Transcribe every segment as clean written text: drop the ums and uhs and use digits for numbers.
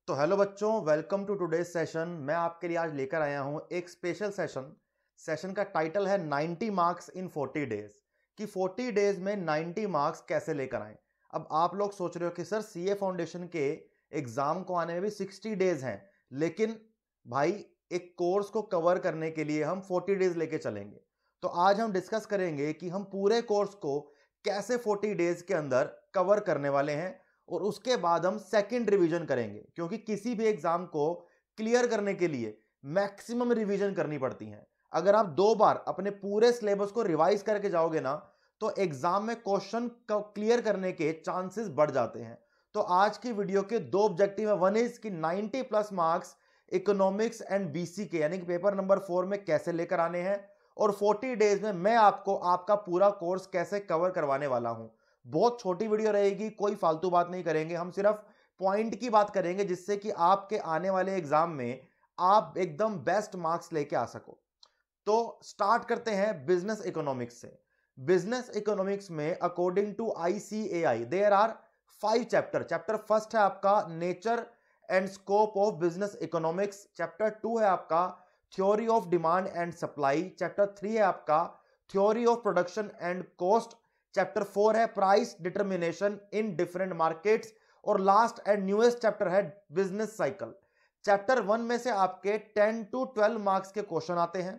तो हेलो बच्चों, welcome to today's session. मैं आपके लिए आज लेकर आया हूं एक स्पेशल सेशन का टाइटल है 90 मार्क्स इन 40 डेज कि 40 डेज में 90 मार्क्स कैसे लेकर आए। अब आप लोग सोच रहे हो कि सर सीए फाउंडेशन के एग्जाम को आने में भी 60 डेज हैं, लेकिन भाई एक कोर्स को कवर करने के लिए हम 40 डेज लेके चलेंगे। तो आज हम डिस्कस करेंगे कि हम पूरे कोर्स को कैसे 40 डेज के अंदर कवर करने वाले हैं और उसके बाद हम सेकंड रिवीजन करेंगे, क्योंकि किसी भी एग्जाम को क्लियर करने के लिए मैक्सिमम रिवीजन करनी पड़ती है। अगर आप 2 बार अपने पूरे सिलेबस को रिवाइज करके जाओगे ना, तो एग्जाम में क्वेश्चन क्लियर करने के चांसेस बढ़ जाते हैं। तो आज की वीडियो के 2 ऑब्जेक्टिव है। वन इज कि 90 plus marks economics and BC के यानी कि पेपर नंबर 4 में कैसे लेकर आने हैं, और 40 डेज में मैं आपको आपका पूरा कोर्स कैसे कवर करवाने वाला हूं। बहुत छोटी वीडियो रहेगी, कोई फालतू बात नहीं करेंगे, हम सिर्फ पॉइंट की बात करेंगे जिससे कि आपके आने वाले एग्जाम में आप एकदम बेस्ट मार्क्स लेके आ सको। तो स्टार्ट करते हैं बिजनेस इकोनॉमिक्स से। बिजनेस इकोनॉमिक्स में according to ICAI there are 5 chapter. Chapter first है आपका nature and scope of business economics. Chapter 2 है आपका theory of demand and supply. Chapter 3 है आपका theory of production and cost. Chapter 4 है price determination in different markets. और last and newest chapter है business cycle. Chapter 1 में से आपके 10 to 12 मार्क्स के क्वेश्चन आते हैं।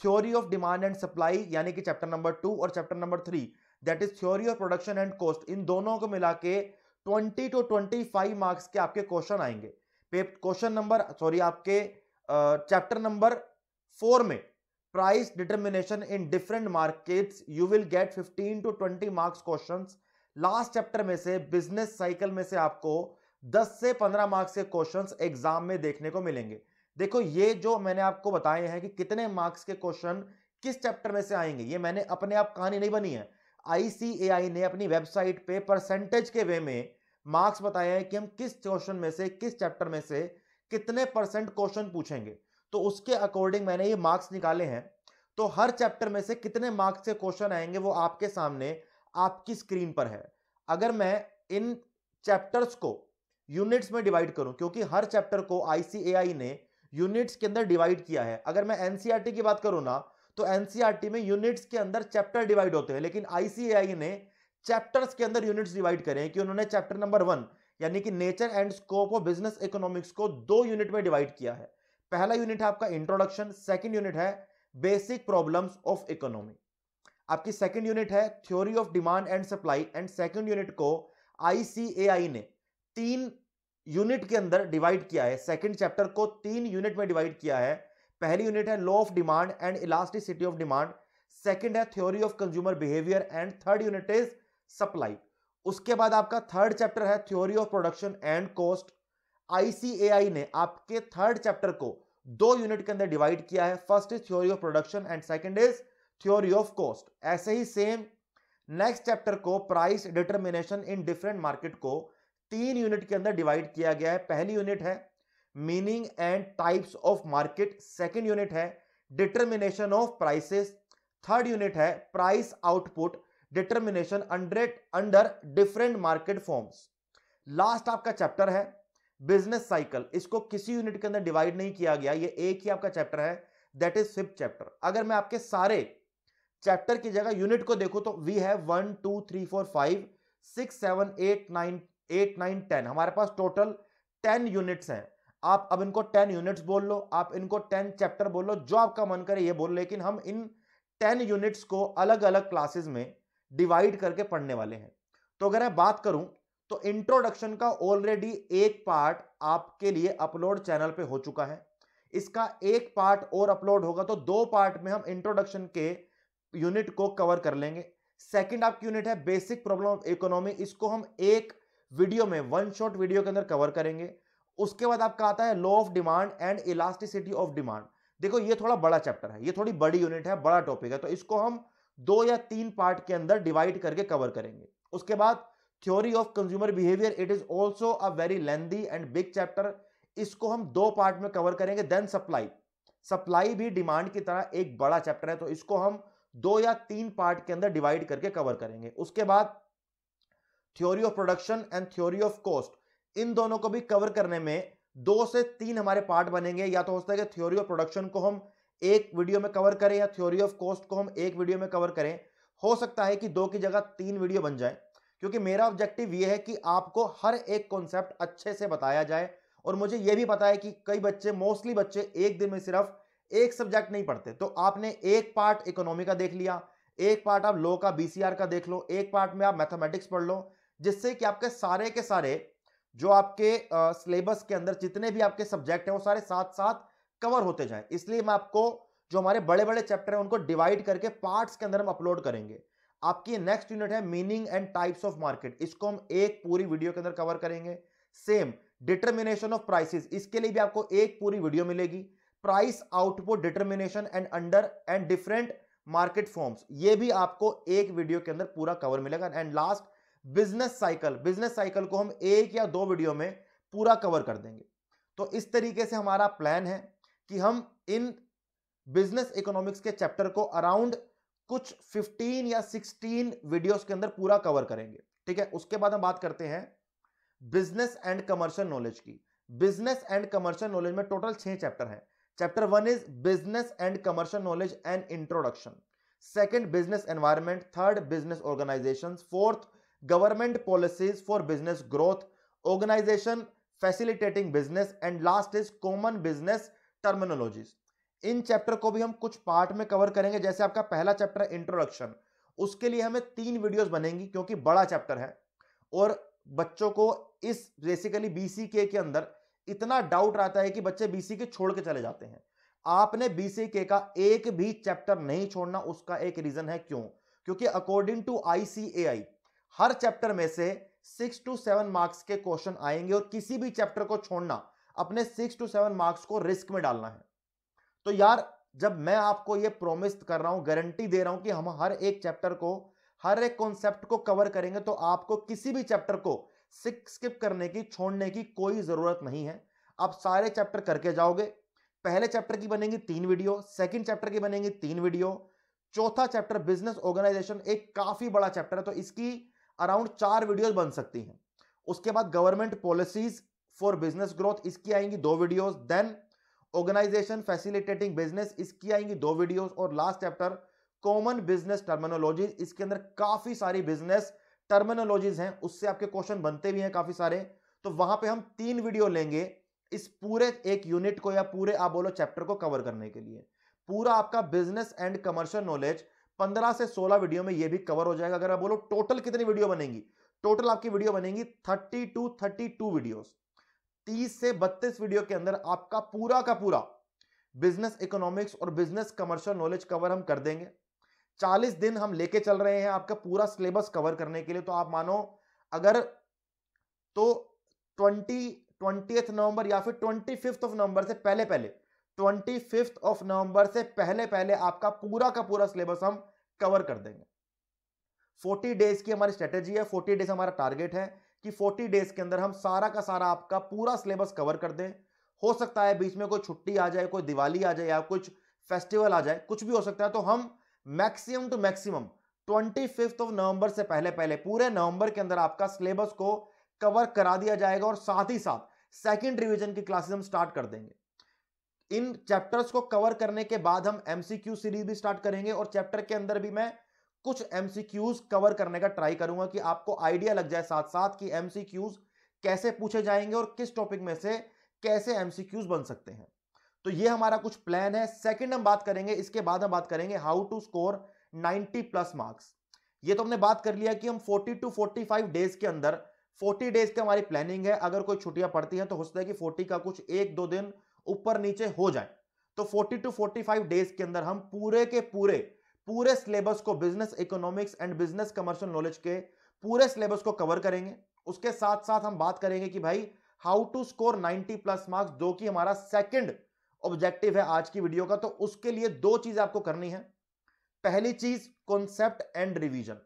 Theory of demand and supply यानी कि चैप्टर नंबर 2 और chapter number 3 that is theory of production and cost, इन दोनों को मिला के 20 to 25 मार्क्स के आपके क्वेश्चन आएंगे। क्वेश्चन नंबर आपके चैप्टर नंबर 4 में price determination in different markets you will get 15 to 20 marks questions. Last chapter में से बिजनेस साइकिल में से आपको 10 से 15 मार्क्स के क्वेश्चंस एग्जाम में देखने को मिलेंगे। देखो, ये जो मैंने आपको बताए हैं कि कितने मार्क्स के क्वेश्चन किस चैप्टर में से आएंगे, ये मैंने अपने आप कहानी नहीं बनी है। आईसीएआई ने अपनी वेबसाइट पे परसेंटेज के वे में मार्क्स बताए हैं कि हम किस क्वेश्चन में से, किस चैप्टर में से कितने परसेंट क्वेश्चन पूछेंगे। तो उसके अकॉर्डिंग मैंने ये मार्क्स निकाले हैं। तो हर चैप्टर में से कितने मार्क्स के क्वेश्चन आएंगे वो आपके सामने आपकी स्क्रीन पर है। अगर मैं इन चैप्टर्स को यूनिट्स में डिवाइड करूं, क्योंकि हर चैप्टर को आईसीएआई ने यूनिट्स के अंदर डिवाइड किया है। अगर मैं एनसीईआरटी की बात करूं ना, तो एनसीईआरटी में यूनिट्स के अंदर चैप्टर डिवाइड होते हैं, लेकिन आईसीएआई ने चैप्टर्स के अंदर यूनिट्स डिवाइड करे हैं कि उन्होंने चैप्टर नंबर 1 यानी कि nature and scope of business economics को 2 यूनिट में डिवाइड किया है। पहला यूनिट है आपका इंट्रोडक्शन, सेकंड यूनिट है बेसिक प्रॉब्लम्स ऑफ इकोनॉमी। आपकी सेकंड यूनिट है theory of demand and supply, and second unit को आईसीएआई ने 3 यूनिट के अंदर डिवाइड किया है। सेकंड चैप्टर को 3 यूनिट में डिवाइड किया है। पहली यूनिट है law of demand and elasticity of demand, second है theory of consumer behaviour, and third unit is supply. उसके बाद आपका थर्ड चैप्टर है theory of production and cost. ICAI ने आपके थर्ड चैप्टर को 2 यूनिट के अंदर डिवाइड किया है। First is theory of production and second is theory of cost. ऐसे ही सेम नेक्स्ट चैप्टर को price determination in different market को 3 यूनिट के अंदर डिवाइड किया गया है। पहली यूनिट है meaning and types of market, second unit है determination of prices, third unit है price output determination under different market forms. Last आपका चैप्टर है बिजनेस साइकिल। इसको किसी यूनिट के अंदर डिवाइड नहीं किया गया, ये एक ही आपका चैप्टर है, दैट इज 5th चैप्टर। अगर मैं आपके सारे चैप्टर की जगह यूनिट को देखो तो वी हैव 1 2 3 4 5 6 7 8 9 10, हमारे पास टोटल 10 यूनिट्स हैं। आप अब इनको 10 यूनिट्स बोल लो, आप इनको 10 चैप्टर बोल लो, जो आपका मन करे ये बोल लो, लेकिन हम इन 10 यूनिट्स को अलग अलग क्लासेस में डिवाइड करके पढ़ने वाले हैं। तो अगर मैं बात करूं तो इंट्रोडक्शन का ऑलरेडी एक पार्ट आपके लिए अपलोड चैनल पे हो चुका है। इसका एक पार्ट और अपलोड होगा, तो 2 पार्ट में हम इंट्रोडक्शन के यूनिट को कवर कर लेंगे। सेकंड आपकी यूनिट है बेसिक प्रॉब्लम ऑफ इकोनॉमी, इसको हम एक वीडियो में 1 शॉट वीडियो के अंदर कवर करेंगे। उसके बाद आपका आता है law of demand and elasticity of demand. देखो, ये थोड़ा बड़ा चैप्टर है, ये थोड़ी बड़ी यूनिट है, बड़ा टॉपिक है, तो इसको हम 2 या 3 पार्ट के अंदर डिवाइड करके कवर करेंगे। उसके बाद theory of consumer behaviour, it is also a very lengthy and big chapter, इसको हम 2 पार्ट में कवर करेंगे। देन सप्लाई भी डिमांड की तरह एक बड़ा चैप्टर है, तो इसको हम 2 या 3 पार्ट के अंदर डिवाइड करके कवर करेंगे। उसके बाद theory of production and theory of cost, इन दोनों को भी कवर करने में 2 से 3 हमारे पार्ट बनेंगे। या तो हो सकता है कि थ्योरी ऑफ प्रोडक्शन को हम एक वीडियो में कवर करें या थ्योरी ऑफ कॉस्ट को हम एक वीडियो में कवर करें। हो सकता है कि 2 की जगह 3 वीडियो बन जाए, क्योंकि मेरा ऑब्जेक्टिव ये है कि आपको हर एक कॉन्सेप्ट अच्छे से बताया जाए। और मुझे ये भी पता है कि कई बच्चे, मोस्टली बच्चे एक दिन में सिर्फ एक सब्जेक्ट नहीं पढ़ते। तो आपने एक पार्ट इकोनॉमी का देख लिया, एक पार्ट आप लॉ का बीसीआर का देख लो, एक पार्ट में आप मैथमेटिक्स पढ़ लो, जिससे कि आपके सारे के सारे जो आपके सिलेबस के अंदर जितने भी आपके सब्जेक्ट हैं वो सारे साथ साथ कवर होते जाएं। इसलिए मैं आपको जो हमारे बड़े बड़े चैप्टर हैं उनको डिवाइड करके पार्ट्स के अंदर हम अपलोड करेंगे। आपकी नेक्स्ट यूनिट है meaning and types of market, इसको हम एक पूरी वीडियो के अंदर कवर करेंगे। सेम डिटर्मिनेशन ऑफ प्राइसेस, इसके लिए भी आपको एक पूरी वीडियो मिलेगी। Price output determination and under and different market forms, ये भी आपको एक वीडियो के अंदर पूरा कवर मिलेगा। And last business cycle, business cycle को हम एक या 2 वीडियो में पूरा कवर कर देंगे। तो इस तरीके से हमारा प्लान है कि हम इन बिजनेस इकोनॉमिक्स के चैप्टर को अराउंड कुछ 15 या 16 वीडियोस के अंदर पूरा कवर करेंगे। ठीक है, उसके बाद हम बात करते हैं बिजनेस एंड कमर्शियल नॉलेज की। बिजनेस एंड कमर्शियल नॉलेज में टोटल 6 चैप्टर हैं। Chapter 1 is business and commercial knowledge and introduction, second business environment, third business organizations, fourth government policies for business growth, organization facilitating business, and last is common business terminologies. इन chapter को भी हम कुछ part में cover करेंगे। जैसे आपका पहला चैप्टर है इंट्रोडक्शन, उसके लिए हमें 3 वीडियोस बनेंगी क्योंकि बड़ा चैप्टर है और बच्चों को इस बेसिकली बीसीके के अंदर इतना डाउट रहता है कि बच्चे बीसीके छोड़ के चले जाते हैं। आपने बीसीके का एक भी चैप्टर नहीं छोड़ना। उसका एक रीजन है क्यों, क्योंकि अकॉर्डिंग टू आईसीएआई हर चैप्टर में से 6 to 7 मार्क्स के क्वेश्चन आएंगे और किसी भी चैप्टर को छोड़ना अपने 6 to 7 मार्क्स को रिस्क में डालना है। तो यार, जब मैं आपको ये प्रॉमिस कर रहा हूं, गारंटी दे रहा हूं कि हम हर एक चैप्टर को, हर एक कॉन्सेप्ट को कवर करेंगे, तो आपको किसी भी चैप्टर को स्किप करने की, छोड़ने की कोई जरूरत नहीं है। आप सारे चैप्टर करके जाओगे। पहले चैप्टर की बनेंगी 3 वीडियो, सेकंड चैप्टर की बनेंगी 3 वीडियो, चौथा चैप्टर बिजनेस ऑर्गेनाइजेशन एक काफी बड़ा चैप्टर है तो इसकी अराउंड 4 वीडियोस बन सकती हैं। उसके बाद government policies for business growth, इसकी आएंगी 2 videos. Then organization facilitating business, इसकी आएंगी 2 वीडियोस। और last chapter common business terminologies, इसके अंदर काफी सारी बिजनेस टर्मिनोलॉजीज हैं, उससे आपके क्वेश्चन बनते भी हैं काफी सारे। तो वहां पे हम 3 वीडियो लेंगे इस पूरे एक यूनिट को या पूरे आप बोलो चैप्टर को कवर करने के लिए। पूरा आपका बिजनेस एंड कमर्शियल नॉलेज 15 से 16 वीडियो में ये भी कवर हो जाएगा। अगर आप बोलो टोटल कितनी वीडियो बनेंगी, टोटल आपकी वीडियो बनेंगी 30 to 32 वीडियोस। 30 से 32 वीडियो के अंदर आपका पूरा का पूरा बिजनेस इकोनॉमिक्स और बिजनेस कमर्शियल नॉलेज कवर हम कर देंगे। 40 दिन हम लेके चल रहे हैं आपका पूरा सिलेबस कवर करने के लिए। तो आप मानो अगर तो 20th नवंबर या फिर 25th ऑफ नवंबर से पहले पहले 25th ऑफ नवंबर से पहले पहले आपका पूरा का पूरा सिलेबस हम कवर कर देंगे। 40 डेज की हमारी स्ट्रेटेजी है, 40 डेज हमारा टारगेट है कि 40 डेज के अंदर हम सारा का सारा आपका पूरा सिलेबस कवर कर दें। हो सकता है बीच में कोई छुट्टी आ जाए, कोई दिवाली आ जाए या कुछ फेस्टिवल आ जाए, कुछ भी हो सकता है। तो हम maximum to maximum 25th of November से पहले पहले पूरे नवंबर के अंदर आपका सिलेबस को कवर करा दिया जाएगा और साथ ही साथ सेकंड रिवीजन की क्लासेस हम स्टार्ट कर देंगे। इन चैप्टर्स को कवर करने के बाद हम एमसीक्यू सीरीज भी स्टार्ट करेंगे और चैप्टर के अंदर भी मैं कुछ एमसीक्यूज कवर करने का ट्राई करूंगा कि आपको आइडिया लग जाए साथ साथ कि एमसीक्यूज कैसे पूछे जाएंगे और किस टॉपिक में से कैसे एमसीक्यूज बन सकते हैं। तो ये हमारा कुछ प्लान है। सेकंड हम बात करेंगे, इसके बाद हम बात करेंगे हाउ टू स्कोर 90+ मार्क्स। ये तो हमने बात कर लिया कि हम 40 to 45 डेज के अंदर 40 डेज की हमारी प्लानिंग है। अगर कोई छुट्टियां पड़ती हैं तो हो सकता है कि 40 का कुछ 1-2 दिन ऊपर नीचे हो जाए। तो 40 to 45 डेज के अंदर हम पूरे के पूरे सिलेबस को, business economics and business commercial knowledge के पूरे सिलेबस को कवर करेंगे। उसके साथ साथ हम बात करेंगे कि भाई हाउ टू स्कोर 90+ मार्क्स, जो कि हमारा सेकंड ऑब्जेक्टिव है आज की वीडियो का। तो उसके लिए 2 चीज आपको करनी है। पहली चीज कॉन्सेप्ट एंड रिवीजन।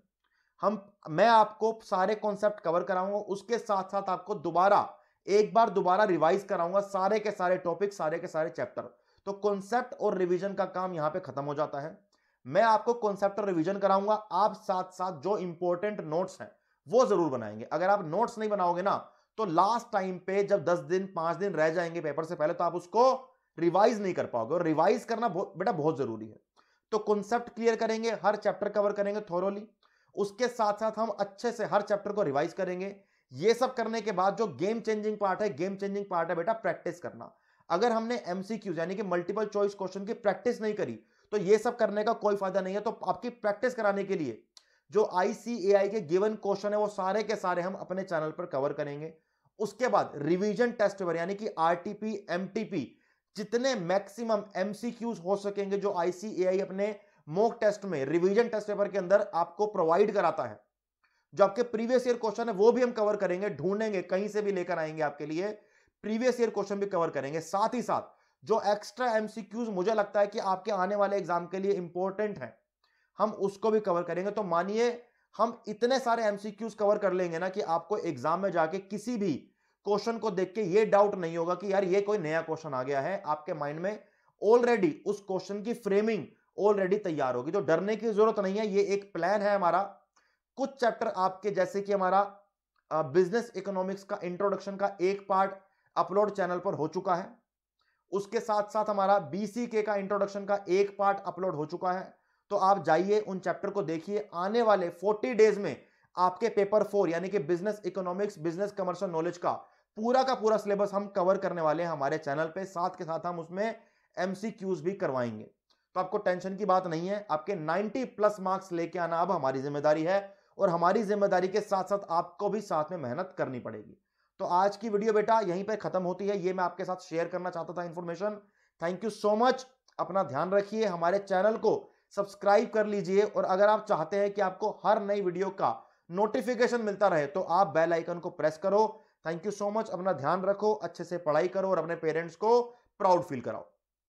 मैं आपको सारे कॉन्सेप्ट कवर कराऊंगा, उसके साथ साथ आपको एक बार दोबारा रिवाइज कराऊंगा सारे के सारे टॉपिक, सारे के सारे चैप्टर। तो कॉन्सेप्ट और रिवीजन का काम यहां पे खत्म हो जाता है। मैं आपको कॉन्सेप्ट और रिवीजन कराऊंगा, आप साथ साथ जो इंपॉर्टेंट नोट्स हैं वो जरूर बनाएंगे। अगर आप नोट्स नहीं बनाओगे ना तो लास्ट टाइम पे जब 10 दिन 5 दिन रह जाएंगे पेपर से पहले, तो आप उसको रिवाइज नहीं कर पाओगे, और रिवाइज करना बेटा बहुत जरूरी है। तो कॉन्सेप्ट क्लियर करेंगे, हर चैप्टर कवर करेंगे थोरोली, उसके साथ साथ हम अच्छे से हर चैप्टर को रिवाइज करेंगे। ये सब करने के बाद जो गेम चेंजिंग पार्ट है, गेम चेंजिंग पार्ट है बेटा प्रैक्टिस करना। अगर हमने एमसीक्यू यानी कि मल्टीपल चॉइस क्वेश्चन की प्रैक्टिस नहीं करी, तो ये सब करने का कोई फायदा नहीं है। तो आपकी प्रैक्टिस कराने के लिए जो आईसीएआई के गिवन क्वेश्चन है वो सारे के सारे हम अपने चैनल पर कवर करेंगे। उसके बाद रिवीजन टेस्ट पेपर यानी कि आरटीपी, एमटीपी, जितने मैक्सिमम एमसीक्यूज हो सकेंगे जो आईसीएआई अपने मॉक टेस्ट में रिवीजन टेस्ट पेपर के अंदर आपको प्रोवाइड कराता है, जो आपके प्रीवियस ईयर क्वेश्चन है वो भी हम कवर करेंगे, ढूंढेंगे, कहीं से भी लेकर आएंगे आपके लिए, प्रीवियस ईयर क्वेश्चन भी कवर करेंगे। साथ ही साथ जो एक्स्ट्रा एमसीक्यूज मुझे लगता है कि आपके आने वाले एग्जाम के लिए इंपॉर्टेंट है, हम उसको भी कवर करेंगे। तो मानिए हम इतने सारे एमसीक्यूज कवर कर लेंगे ना कि आपको एग्जाम में जाके किसी भी क्वेश्चन को देख के ये डाउट नहीं होगा कि यार ये कोई नया क्वेश्चन आ गया है। आपके माइंड में ऑलरेडी उस क्वेश्चन की फ्रेमिंग ऑलरेडी तैयार होगी, तो डरने की जरूरत नहीं है। ये एक प्लान है हमारा। कुछ चैप्टर आपके जैसे कि हमारा बिजनेस इकोनॉमिक्स का इंट्रोडक्शन का एक पार्ट अपलोड चैनल पर हो चुका है, उसके साथ साथ हमारा बीसीके का इंट्रोडक्शन का एक पार्ट अपलोड हो चुका है। तो आप जाइए उन चैप्टर को देखिए। आने वाले 40 डेज में आपके पेपर 4 यानी कि business economics, business commercial knowledge का पूरा सिलेबस हम कवर करने वाले हैं हमारे चैनल पे। साथ के साथ हम उसमें एमसीक्यूज भी करवाएंगे, तो आपको टेंशन की बात नहीं है। आपके 90+ मार्क्स लेके आना अब हमारी जिम्मेदारी है, और हमारी जिम्मेदारी के साथ साथ आपको भी साथ में मेहनत करनी पड़ेगी। तो आज की वीडियो बेटा यहीं पे खत्म होती है, ये मैं आपके साथ शेयर करना चाहता था information. Thank you so much. अपना ध्यान रखिए, हमारे चैनल को सब्सक्राइब कर लीजिए, और अगर आप चाहते हैं कि आपको हर नई वीडियो का नोटिफिकेशन मिलता रहे तो आप बेल आइकन को प्रेस करो। Thank you so much. अपना ध्यान रखो, अच्छे से पढ़ाई करो और अपने पेरेंट्स को प्राउड फील कराओ।